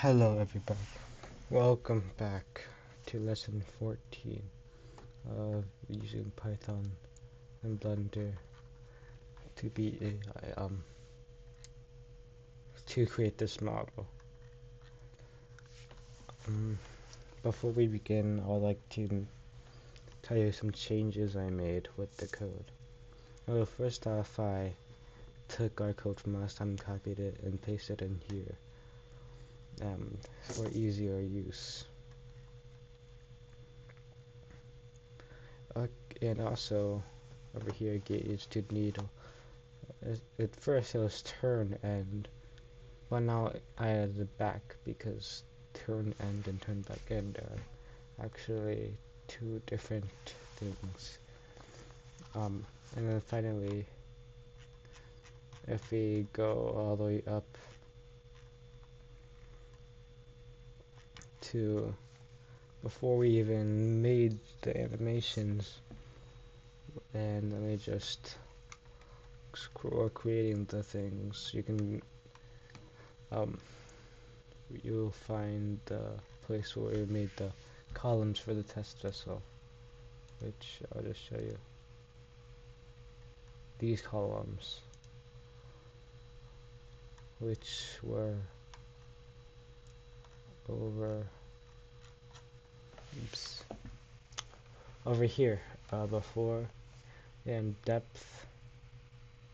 Hello everybody, welcome back to lesson 14 of using Python and Blender to be to create this model. Before we begin, I'd like to tell you some changes I made with the code. Well, first off, I took our code from last time, copied it, and pasted it in here for easier use. And also, over here, gauge to needle. At first it was turn end, but now I added it back because turn end and turn back end are actually two different things. And then finally, if we go all the way up to before we even made the animations, and let me just scroll creating the things, you can you'll find the place where we made the columns for the test vessel, which I'll just show you. These columns, which were over here before, and depth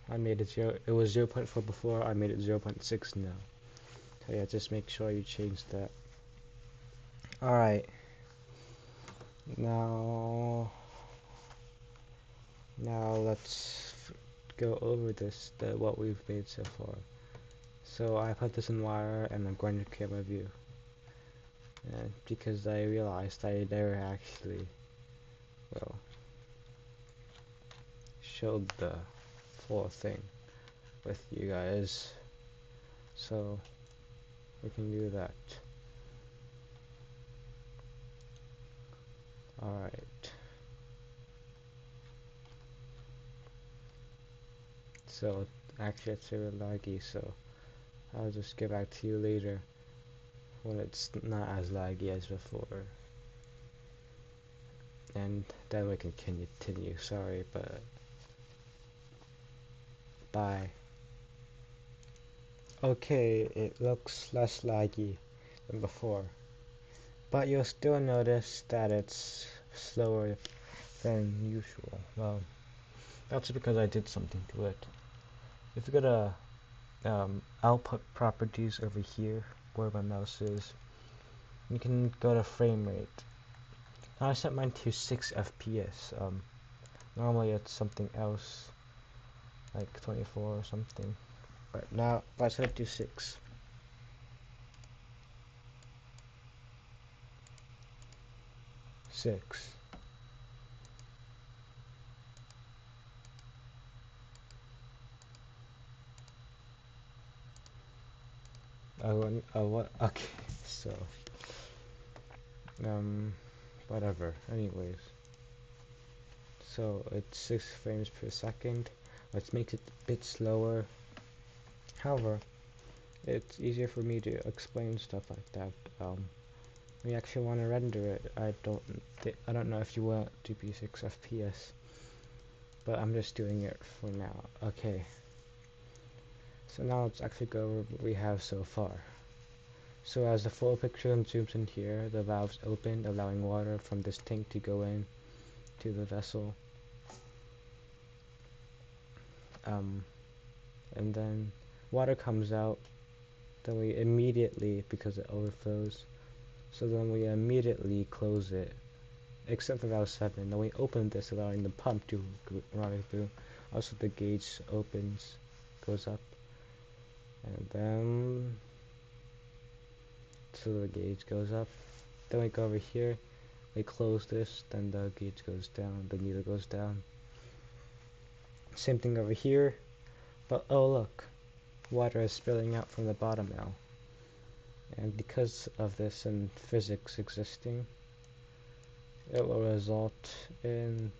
I made it 0. It was 0.4 before. I made it 0.6 now. So yeah, just make sure you change that. Alright, now let's go over what we've made so far. So I put this in wire, and I'm going to camera view, because I realized I never actually showed the full thing with you guys, so we can do that. Alright, so actually it's very laggy, so I'll just get back to you later when it's not as laggy as before, and then we can continue. Sorry, but bye. Okay, it looks less laggy than before, but you'll still notice that it's slower than usual. Well, that's because I did something to it. If you go to output properties over here, where my mouse is, you can go to frame rate. Now I set mine to 6 FPS. Normally it's something else, like 24 or something, but now I set it to 6. What? Okay, so whatever. Anyways, so it's 6 frames per second. Let's make it a bit slower. However, it's easier for me to explain stuff like that. We actually want to render it. I don't know if you want to be 6 FPS, but I'm just doing it for now. Okay. So now let's actually go over what we have so far. So as the full picture zooms in here, the valves open, allowing water from this tank to go in to the vessel. And then water comes out, then we immediately, because it overflows, so then we immediately close it, except for valve 7. Then we open this, allowing the pump to run through. Also the gauge opens, goes up, and then so the gauge goes up. Then we go over here, we close this, then the gauge goes down, the needle goes down. Same thing over here, but oh look, water is spilling out from the bottom now. And because of this and physics existing, it will result in,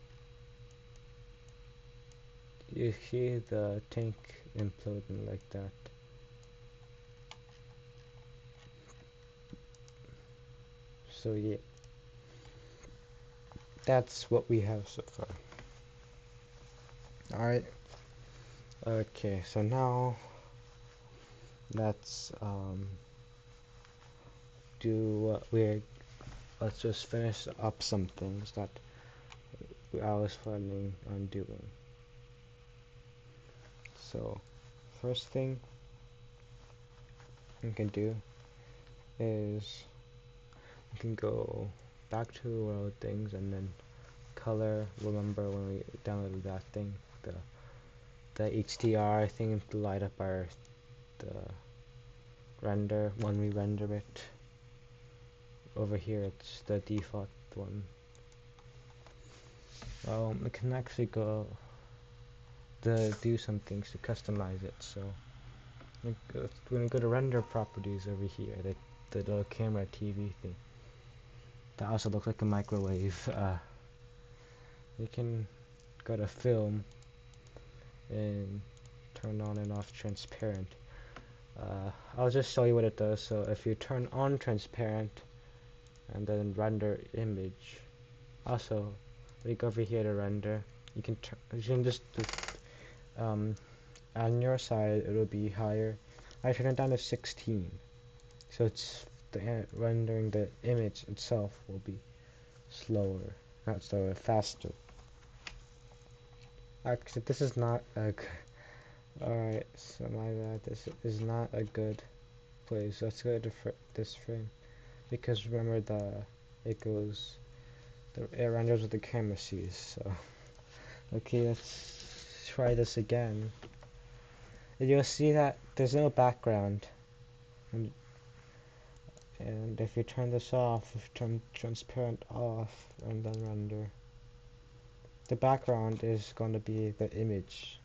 you see the tank imploding like that. So yeah, that's what we have so far. Alright, okay, so now let's do what let's just finish up some things that I was planning on doing. So first thing you can do is you can go back to world things and then color. Remember when we downloaded that thing, the HDR thing to light up the render when we render it. Over here it's the default one. We can actually go do some things to customize it. So when we go to render properties over here, the little camera TV thing that also looks like a microwave. You can go to film and turn on and off transparent. I'll just show you what it does. So if you turn on transparent and then render image, also when you go over here to render, you can just on your side it'll be higher. I turn it down to 16, so it's rendering the image itself will be slower, not slower, faster. Actually, this is not a alright, so my bad, this is not a good place. Let's go to this frame, because remember it renders what the camera sees. So okay, let's try this again. And you'll see that there's no background, and if you turn this off, if you turn transparent off and then render, the background is going to be the image,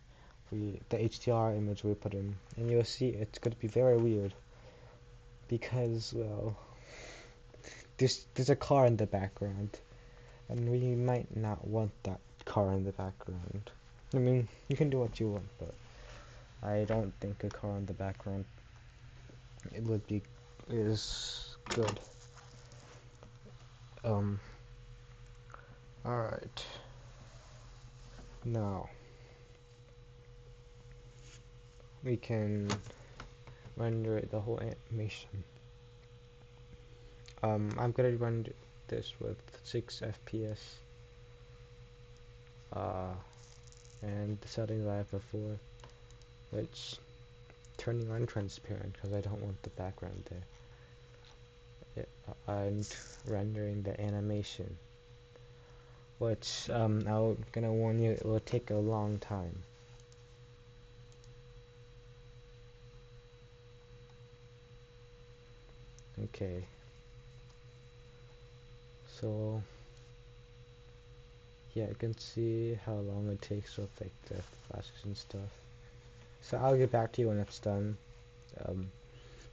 the HDR image we put in, and you'll see it's going to be very weird because, well, there's a car in the background, and we might not want that car in the background. I mean, you can do what you want, but I don't think a car in the background is good. Alright. Now we can render the whole animation. I'm gonna render this with 6 FPS. And the settings I have before, which turning on transparent because I don't want the background there. And rendering the animation, which I'm gonna warn you, it will take a long time. Okay, so yeah, you can see how long it takes with like the flashes and stuff. So I'll get back to you when it's done.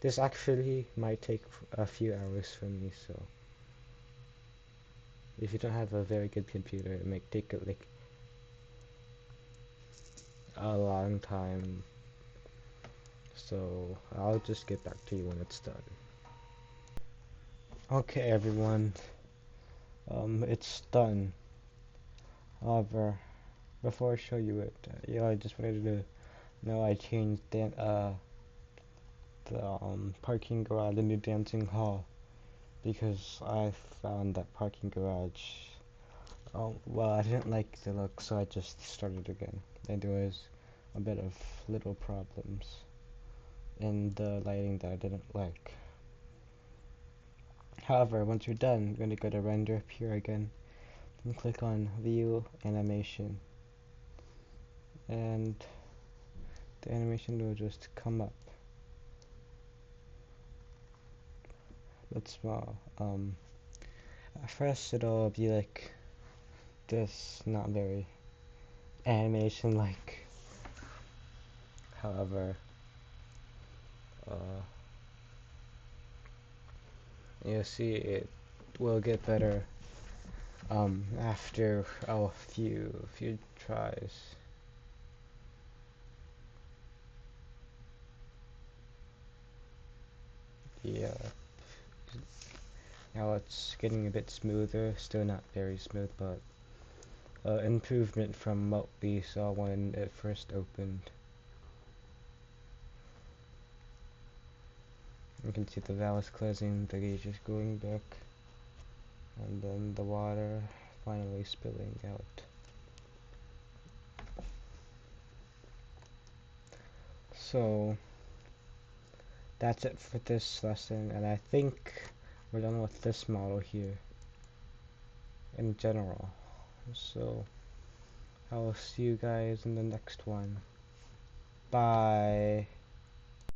This actually might take a few hours for me, so if you don't have a very good computer, it might take like a long time. So I'll just get back to you when it's done. Okay, everyone. It's done. However, before I show you it, I just wanted to know I changed the parking garage into dancing hall because I found that parking garage. Oh well, I didn't like the look, so I just started again. And there was a bit of little problems in the lighting that I didn't like. However, once you're done, you're going to go to render up here again and click on view animation, and the animation will just come up. But small. At first it'll be like this, not very animation like. However, you'll see it will get better after a few tries. Yeah, Now it's getting a bit smoother, still not very smooth, but improvement from what we saw when it first opened. You can see the valve is closing, the gauge is going back, and then the water finally spilling out. So that's it for this lesson, and I think we're done with this model here in general. So I'll see you guys in the next one. Bye.